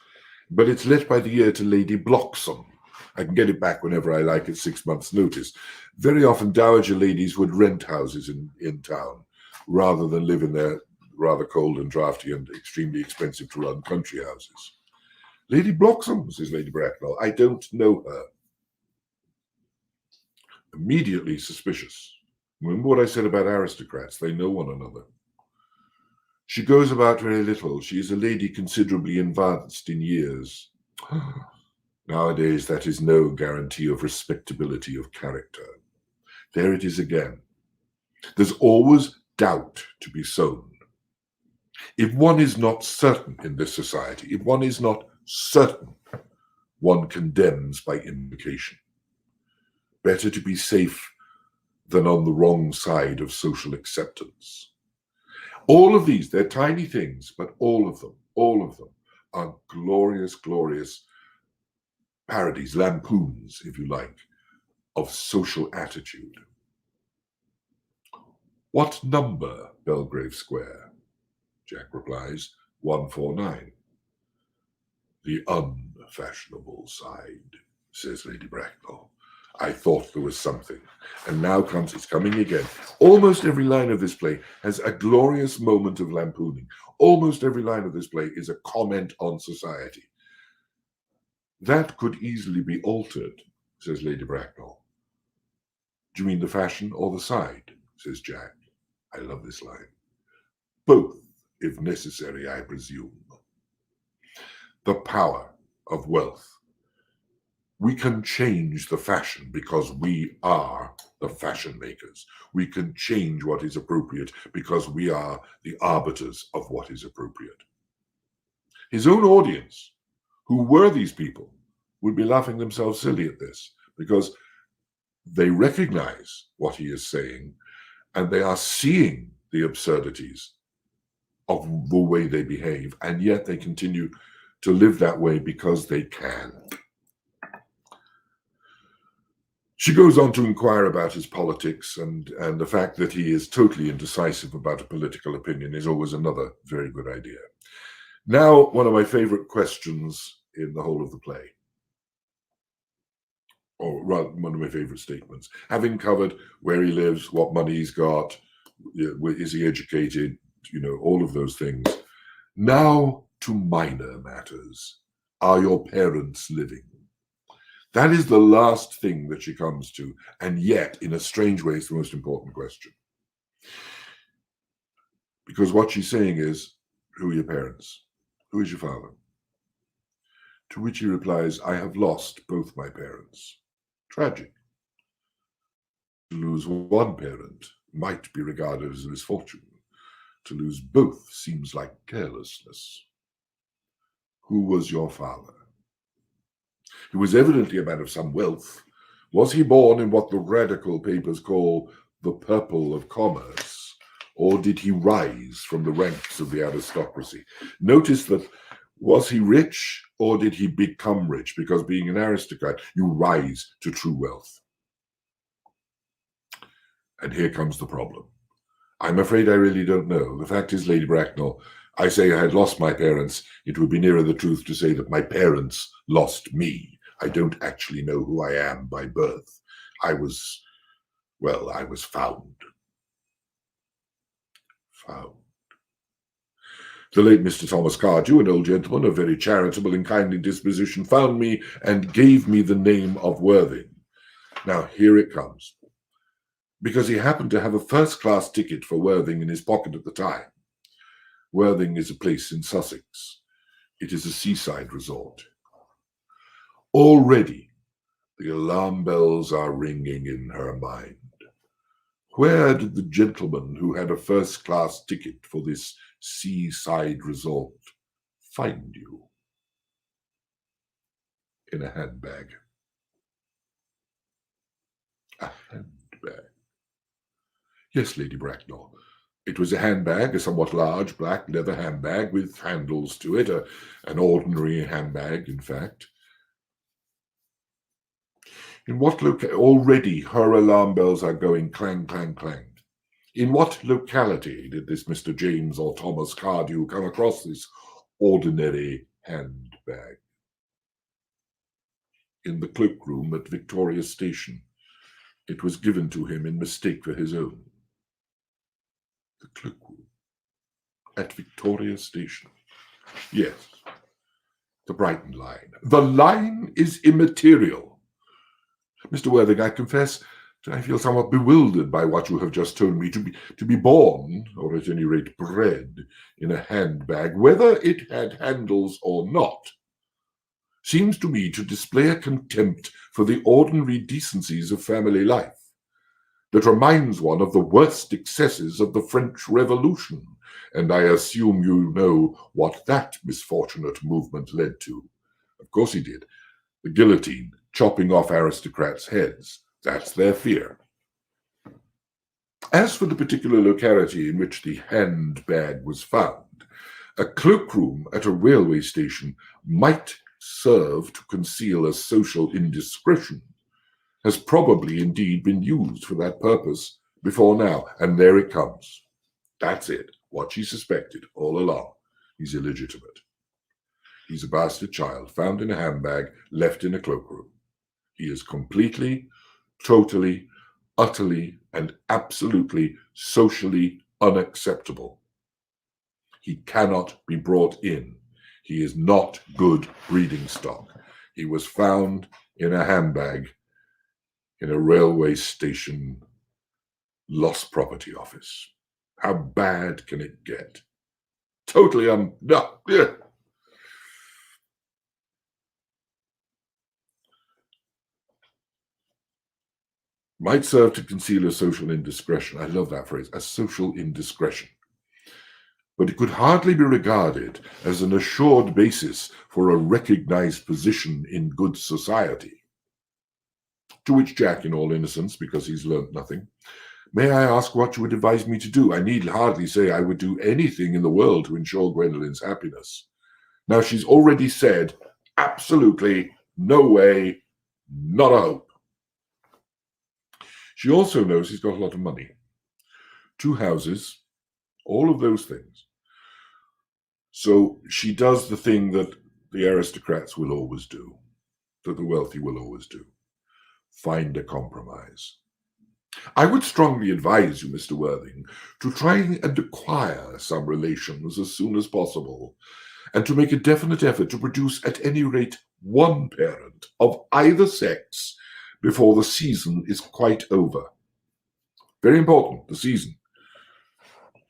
but it's let by the year to Lady Bloxham. I can get it back whenever I like at 6 months' notice. Very often dowager ladies would rent houses in town rather than live in their rather cold and draughty and extremely expensive to run country houses. Lady Bloxham, says Lady Bracknell, I don't know her. Immediately suspicious. Remember what I said about aristocrats, they know one another. She goes about very little. She is a lady considerably advanced in years. Nowadays, that is no guarantee of respectability of character. There it is again. There's always doubt to be sown. If one is not certain in this society, if one is not certain, one condemns by implication. Better to be safe than on the wrong side of social acceptance. All of these, they're tiny things, but all of them are glorious, glorious parodies, lampoons, if you like, of social attitude. What number, Belgrave Square? Jack replies, 149. The unfashionable side, says Lady Bracknell. I thought there was something. And now it's coming again. Almost every line of this play has a glorious moment of lampooning. Almost every line of this play is a comment on society. That could easily be altered, says Lady Bracknell. Do you mean the fashion or the side, says Jack. I love this line. Both, if necessary, I presume. The power of wealth. We can change the fashion because we are the fashion makers. We can change what is appropriate because we are the arbiters of what is appropriate. His own audience, who were these people, would be laughing themselves silly at this because they recognize what he is saying and they are seeing the absurdities of the way they behave, and yet they continue to live that way because they can. She goes on to inquire about his politics, and the fact that he is totally indecisive about a political opinion is always another very good idea. Now, one of my favorite questions in the whole of the play, or rather, one of my favorite statements. Having covered where he lives, what money he's got, is he educated, all of those things. Now to minor matters. Are your parents living? That is the last thing that she comes to, and yet, in a strange way, it's the most important question. Because what she's saying is, who are your parents? Who is your father? To which he replies, I have lost both my parents. Tragic. To lose one parent might be regarded as a misfortune. To lose both seems like carelessness. Who was your father? He was evidently a man of some wealth. Was he born in what the radical papers call the purple of commerce, or did he rise from the ranks of the aristocracy? Notice that, was he rich, or did he become rich? Because being an aristocrat, you rise to true wealth. And here comes the problem. I'm afraid I really don't know. The fact is, Lady Bracknell, I say I had lost my parents. It would be nearer the truth to say that my parents lost me. I don't actually know who I am by birth. I was found. The late Mr. Thomas Cardew, an old gentleman of very charitable and kindly disposition, found me and gave me the name of Worthing. Now, here it comes. because he happened to have a first-class ticket for Worthing in his pocket at the time. Worthing is a place in Sussex. It is a seaside resort. Already, the alarm bells are ringing in her mind. Where did the gentleman who had a first-class ticket for this seaside resort find you? In a handbag. A handbag. Yes, Lady Bracknell. It was a handbag, a somewhat large black leather handbag with handles to it, an ordinary handbag, in fact. In what already her alarm bells are going clang, clang, clang. In what locality did this Mr. James or Thomas Cardew come across this ordinary handbag? In the cloakroom at Victoria Station. It was given to him in mistake for his own. The cloakroom at Victoria Station. Yes, the Brighton line. The line is immaterial. Mr. Worthing, I confess that I feel somewhat bewildered by what you have just told me. To be born, or at any rate bred, in a handbag, whether it had handles or not, seems to me to display a contempt for the ordinary decencies of family life that reminds one of the worst excesses of the French Revolution, and I assume you know what that misfortunate movement led to. Of course he did. The guillotine, chopping off aristocrats' heads. That's their fear. As for the particular locality in which the handbag was found, a cloakroom at a railway station might serve to conceal a social indiscretion, has probably indeed been used for that purpose before now, and there it comes. That's it, what she suspected all along. He's illegitimate. He's a bastard child, found in a handbag, left in a cloakroom. He is completely, totally, utterly, and absolutely socially unacceptable. He cannot be brought in. He is not good breeding stock. He was found in a handbag in a railway station lost property office. How bad can it get? Totally no, yeah. Might serve to conceal a social indiscretion. I love that phrase, a social indiscretion. But it could hardly be regarded as an assured basis for a recognized position in good society. To which Jack, in all innocence, because he's learnt nothing, may I ask what you would advise me to do? I need hardly say I would do anything in the world to ensure Gwendolyn's happiness. Now, she's already said, absolutely, no way, not a hope. She also knows he's got a lot of money. 2 houses, all of those things. So she does the thing that the aristocrats will always do, that the wealthy will always do. Find a compromise. I would strongly advise you, Mr. Worthing, to try and acquire some relations as soon as possible, and to make a definite effort to produce at any rate one parent of either sex before the season is quite over. Very important, the season.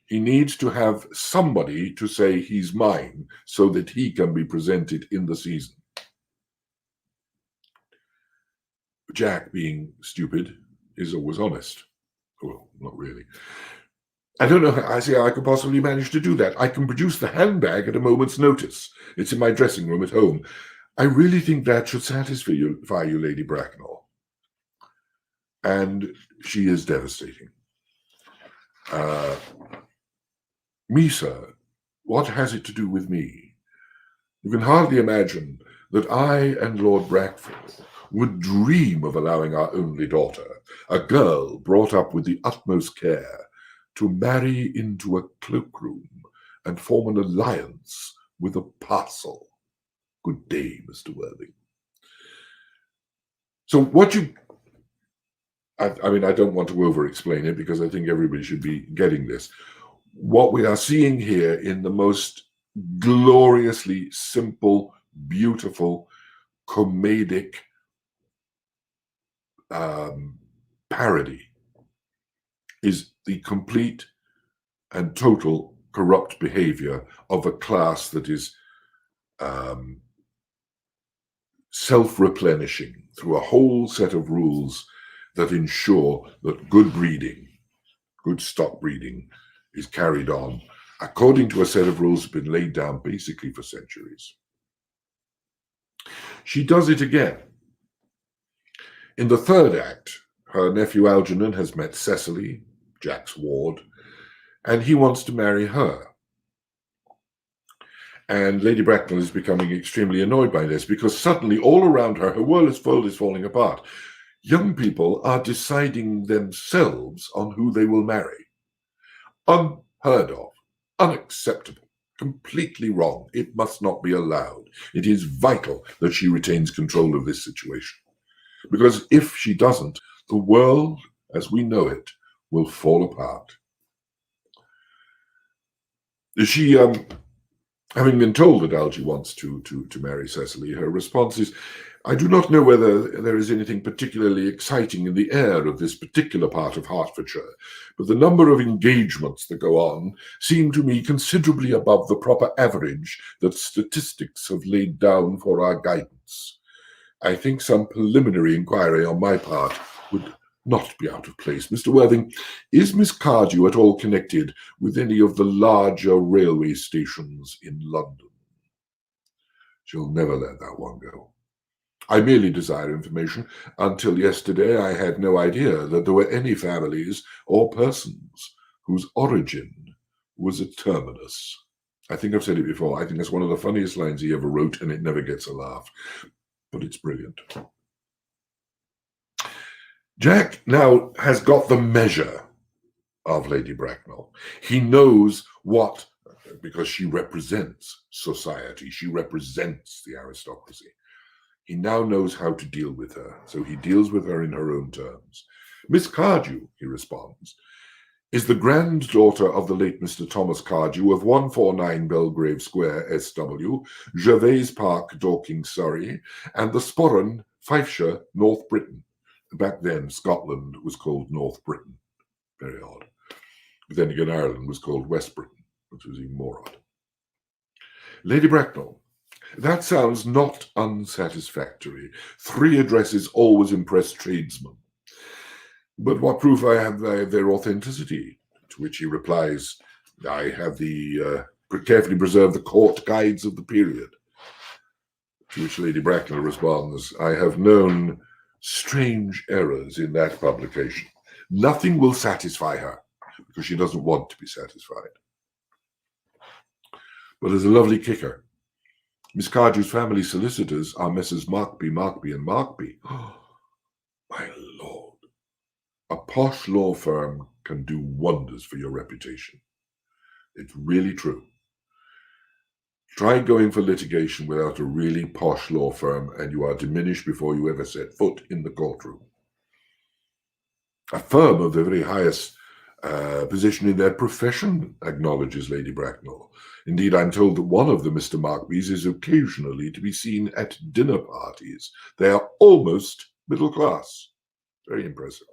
He needs to have somebody to say he's mine so that he can be presented in the season. Jack, being stupid, is always honest. Well, not really. I don't know how I could possibly manage to do that. I can produce the handbag at a moment's notice. It's in my dressing room at home. I really think that should satisfy you, Lady Bracknell. And she is devastating. Me, sir, what has it to do with me? You can hardly imagine that I and Lord Bracknell would dream of allowing our only daughter, a girl brought up with the utmost care, to marry into a cloakroom and form an alliance with a parcel. Good day, Mr. Worthing. So what you... I mean, I don't want to over-explain it because I think everybody should be getting this. What we are seeing here in the most gloriously simple, beautiful, comedic parody is the complete and total corrupt behavior of a class that is self-replenishing through a whole set of rules that ensure that good breeding, good stock breeding, is carried on according to a set of rules that have been laid down basically for centuries. She does it again. In the third act, her nephew Algernon has met Cecily, Jack's ward, and he wants to marry her. And Lady Bracknell is becoming extremely annoyed by this because suddenly all around her, her world is falling apart. Young people are deciding themselves on who they will marry. Unheard of, unacceptable, completely wrong. It must not be allowed. It is vital that she retains control of this situation. Because if she doesn't, the world as we know it will fall apart. She, having been told that Algy wants to marry Cecily, her response is, I do not know whether there is anything particularly exciting in the air of this particular part of Hertfordshire, but the number of engagements that go on seem to me considerably above the proper average that statistics have laid down for our guidance. I think some preliminary inquiry on my part would not be out of place. Mr. Worthing, is Miss Cardew at all connected with any of the larger railway stations in London? She'll never let that one go. I merely desire information. Until yesterday, I had no idea that there were any families or persons whose origin was a terminus. I think I've said it before. I think that's one of the funniest lines he ever wrote, and it never gets a laugh. But it's brilliant. Jack now has got the measure of Lady Bracknell. He knows what, because she represents society, she represents the aristocracy. He now knows how to deal with her, so he deals with her in her own terms. Miss Cardew, he responds, is the granddaughter of the late Mr. Thomas Cardew of 149 Belgrave Square, SW, Gervais Park, Dorking, Surrey, and the Sporran, Fifeshire, North Britain. Back then, Scotland was called North Britain. Very odd. But then again, Ireland was called West Britain, which was even more odd. Lady Bracknell, that sounds not unsatisfactory. 3 addresses always impress tradesmen. But what proof I have of their authenticity? To which he replies, I have the carefully preserved the court guides of the period. To which Lady Bracknell responds, I have known strange errors in that publication. Nothing will satisfy her, because she doesn't want to be satisfied. But there's a lovely kicker. Miss Cardew's family solicitors are Messrs. Markby, and Markby. Oh, my lord. A posh law firm can do wonders for your reputation. It's really true. Try going for litigation without a really posh law firm, and you are diminished before you ever set foot in the courtroom. A firm of the very highest position in their profession, acknowledges Lady Bracknell. Indeed, I'm told that one of the Mr. Markbys is occasionally to be seen at dinner parties. They are almost middle class. Very impressive.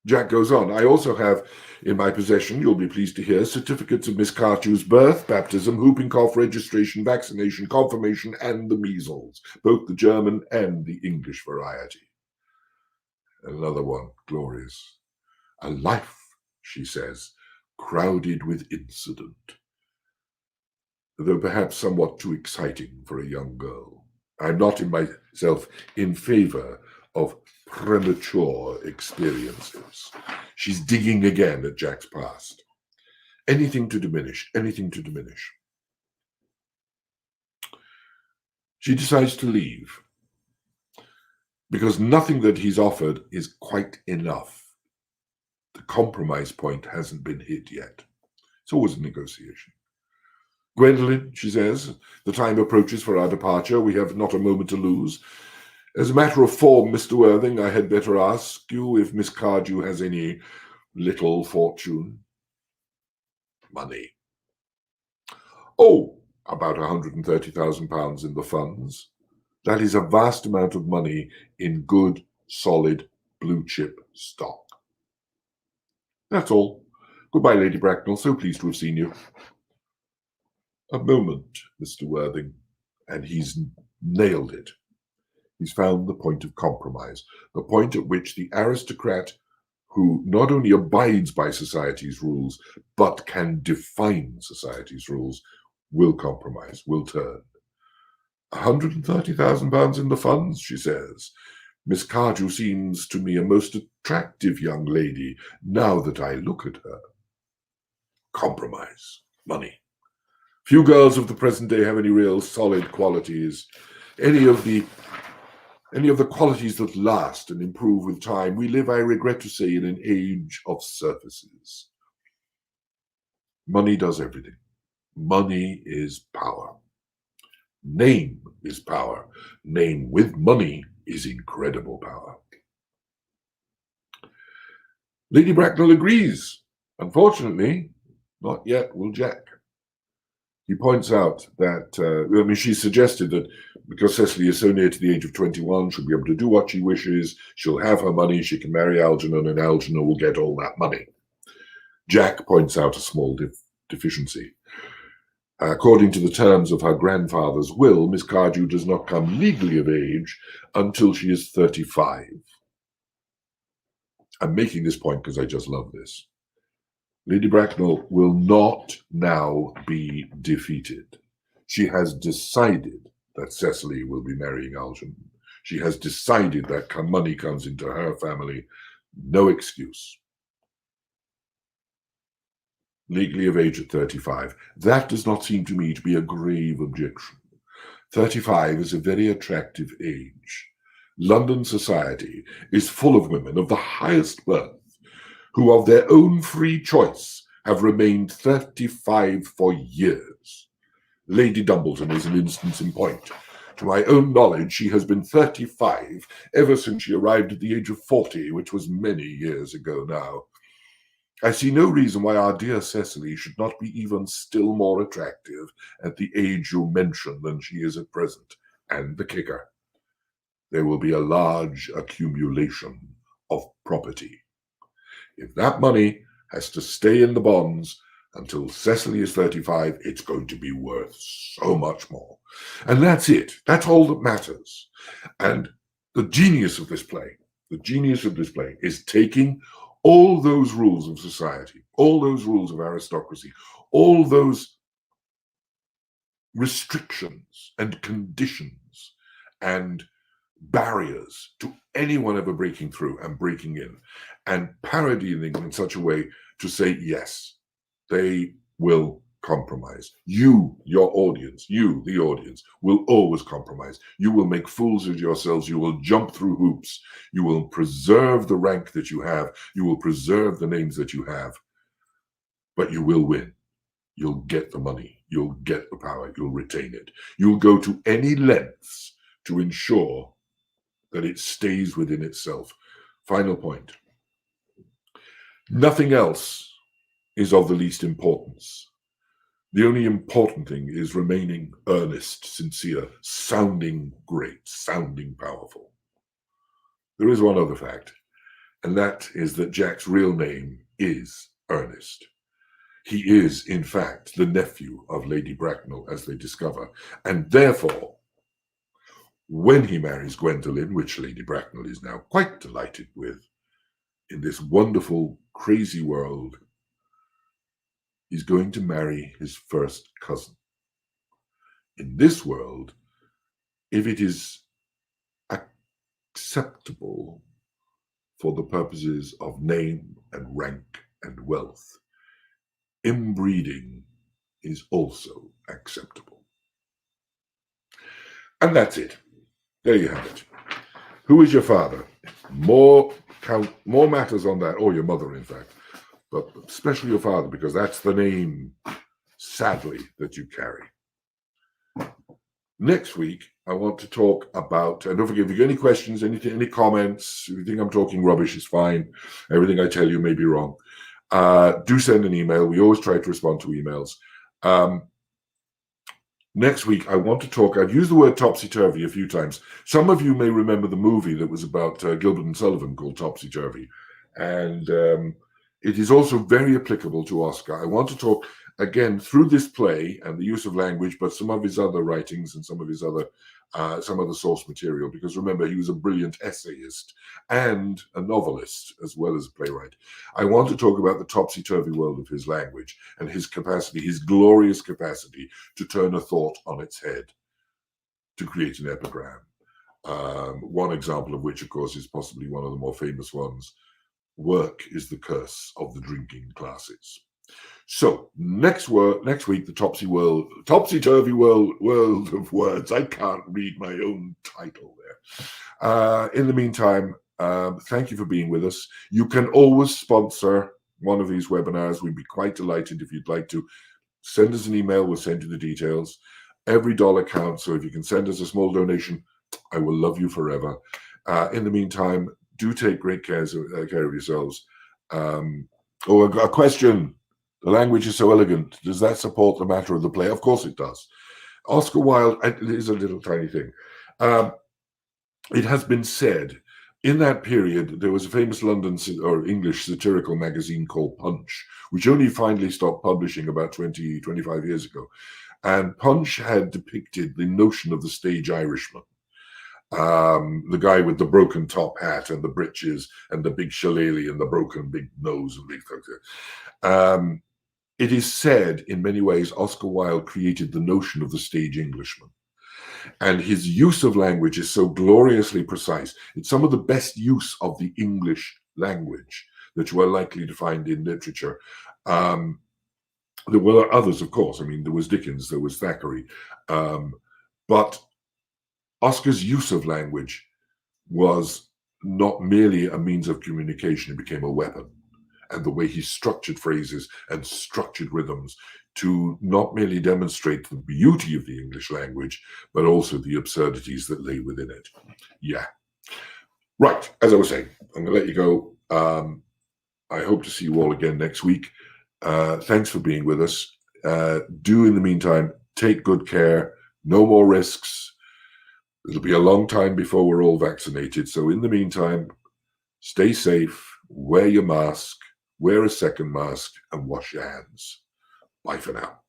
Jack goes on, I also have in my possession, you'll be pleased to hear, certificates of Miss Cartew's birth, baptism, whooping cough, registration, vaccination, confirmation, and the measles, both the German and the English variety. Another one, glorious. A life, she says, crowded with incident, though perhaps somewhat too exciting for a young girl. I'm not in myself in favor of premature experiences. She's digging again at Jack's past. Anything to diminish, anything to diminish. She decides to leave because nothing that he's offered is quite enough. The compromise point hasn't been hit yet. It's always a negotiation. Gwendolen, she says, the time approaches for our departure. We have not a moment to lose. As a matter of form, Mr. Worthing, I had better ask you if Miss Cardew has any little fortune. Money. Oh, about £130,000 in the funds. That is a vast amount of money in good, solid, blue chip stock. That's all. Goodbye, Lady Bracknell. So pleased to have seen you. A moment, Mr. Worthing, and he's nailed it. He's found the point of compromise, the point at which the aristocrat who not only abides by society's rules, but can define society's rules, will compromise, will turn. £130,000 in the funds, she says. Miss Cardew seems to me a most attractive young lady now that I look at her. Compromise, money. Few girls of the present day have any real solid qualities, any of the qualities that last and improve with time. We live, I regret to say, in an age of surfaces. Money does everything. Money is power. Name is power. Name with money is incredible power. Lady Bracknell agrees. Unfortunately, not yet will Jack. He points out that, she suggested that because Cecily is so near to the age of 21, she'll be able to do what she wishes, she'll have her money, she can marry Algernon, and Algernon will get all that money. Jack points out a small deficiency. According to the terms of her grandfather's will, Miss Cardew does not come legally of age until she is 35. I'm making this point because I just love this. Lady Bracknell will not now be defeated. She has decided that Cecily will be marrying Algernon. She has decided that money comes into her family. No excuse. Legally of age at 35. That does not seem to me to be a grave objection. 35 is a very attractive age. London society is full of women of the highest birth who of their own free choice have remained 35 for years. Lady Dumbleton is an instance in point. To my own knowledge, she has been 35 ever since she arrived at the age of 40, which was many years ago now. I see no reason why our dear Cecily should not be even still more attractive at the age you mention than she is at present. And the kicker, there will be a large accumulation of property. If that money has to stay in the bonds until Cecily is 35, it's going to be worth so much more. And that's it. That's all that matters. And the genius of this play is taking all those rules of society, all those rules of aristocracy, all those restrictions and conditions and barriers to anyone ever breaking through and breaking in, and parodying them in such a way to say, yes, they will compromise. You, your audience, you, the audience, will always compromise. You will make fools of yourselves. You will jump through hoops. You will preserve the rank that you have. You will preserve the names that you have. But you will win. You'll get the money. You'll get the power. You'll retain it. You'll go to any lengths to ensure that it stays within itself. Final point. Nothing else is of the least importance. The only important thing is remaining earnest, sincere, sounding great, sounding powerful. There is one other fact, and that is that Jack's real name is Ernest. He is, in fact, the nephew of Lady Bracknell, as they discover, and therefore, when he marries Gwendolen, which Lady Bracknell is now quite delighted with, in this wonderful, crazy world, he's going to marry his first cousin. In this world, if it is acceptable for the purposes of name and rank and wealth, inbreeding is also acceptable. And that's it. There you have it. Who is your father? More matters on that, or your mother, in fact, but especially your father, because that's the name, sadly, that you carry. Next week, I want to talk about, and don't forget, if you get any questions, any comments, if you think I'm talking rubbish, it's fine. Everything I tell you may be wrong. Do send an email. We always try to respond to emails. Next week, I want to talk, I've used the word topsy-turvy a few times. Some of you may remember the movie that was about Gilbert and Sullivan called Topsy-Turvy. And it is also very applicable to Oscar. I want to talk again through this play and the use of language, but some of his other writings and some of his other source material, because remember, he was a brilliant essayist and a novelist as well as a playwright. I want to talk about the topsy-turvy world of his language and his capacity, his glorious capacity to turn a thought on its head, to create an epigram. One example of which, of course, is possibly one of the more famous ones. Work is the curse of the drinking classes. So next week, the topsy-turvy world of words. I can't read my own title there. In the meantime, thank you for being with us. You can always sponsor one of these webinars. We'd be quite delighted if you'd like to. Send us an email. We'll send you the details. Every dollar counts. So if you can send us a small donation, I will love you forever. In the meantime, do take great care of yourselves. A question. The language is so elegant. Does that support the matter of the play? Of course it does. Oscar Wilde, it is a little tiny thing. It has been said, in that period, there was a famous London or English satirical magazine called Punch, which only finally stopped publishing about 25 years ago. And Punch had depicted the notion of the stage Irishman. The guy with the broken top hat and the breeches and the big shillelagh and the broken big nose and big things. It is said, in many ways, Oscar Wilde created the notion of the stage Englishman. And his use of language is so gloriously precise. It's some of the best use of the English language that you are likely to find in literature. There were others, of course. I mean, there was Dickens, there was Thackeray. But Oscar's use of language was not merely a means of communication, it became a weapon. And the way he structured phrases and structured rhythms to not merely demonstrate the beauty of the English language, but also the absurdities that lay within it. Yeah. Right, as I was saying, I'm going to let you go. I hope to see you all again next week. Thanks for being with us. Do, in the meantime, take good care. No more risks. It'll be a long time before we're all vaccinated. So in the meantime, stay safe, wear your mask, wear a second mask, and wash your hands. Bye for now.